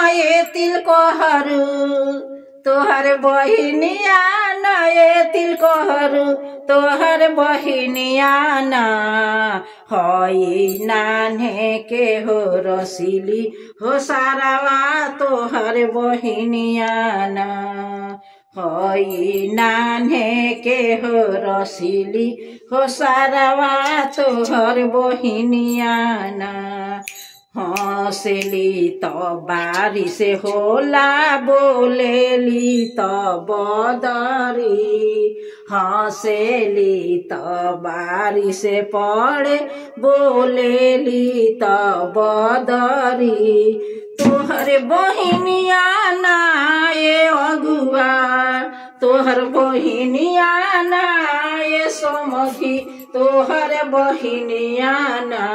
ये तिल कहरु तोहर बहिनिया न ये तिल कहरु तोहर बहिनिया न हई नान्हे के हो रसीली हो सारावा तोहर बहिनिया न हई नान्हे के हो रसीली हो सारावा तोहर बहिनिया न हंसली तो बारी से होला बोलेली तो बदरी हंसली तो बारी से पड़े बोलेली तो बदरी तोहर बहिनिया ना ये अगुआ तोहर बहिनिया ना ये समधी तोहर बहिनिया ना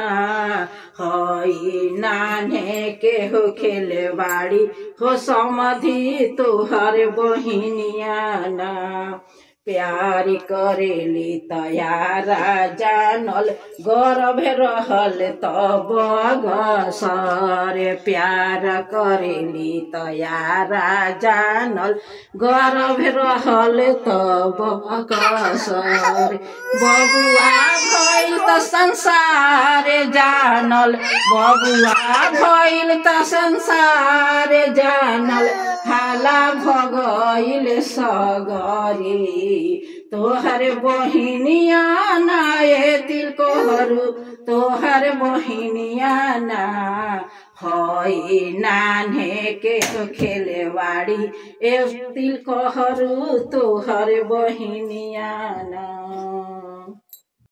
हई नान्हे के हो खेले बाड़ी हो समधी तोहर बहिनिया ना प्यार करेली तयारा जानल गर्भ रहल तब गसर प्यार करेली तयारा जानल गर्भ रहल तब गसर बबुआ भइल त संसार जानल बबुआ भइल त संसार जानल हाला भगइल सगरी तोहर बहिनिया ना ये तिल कहरु तोहर बहिनिया ना हई नान्हे के खेले बाड़ी ए तिल कहरु तोहर बहिनिया ना।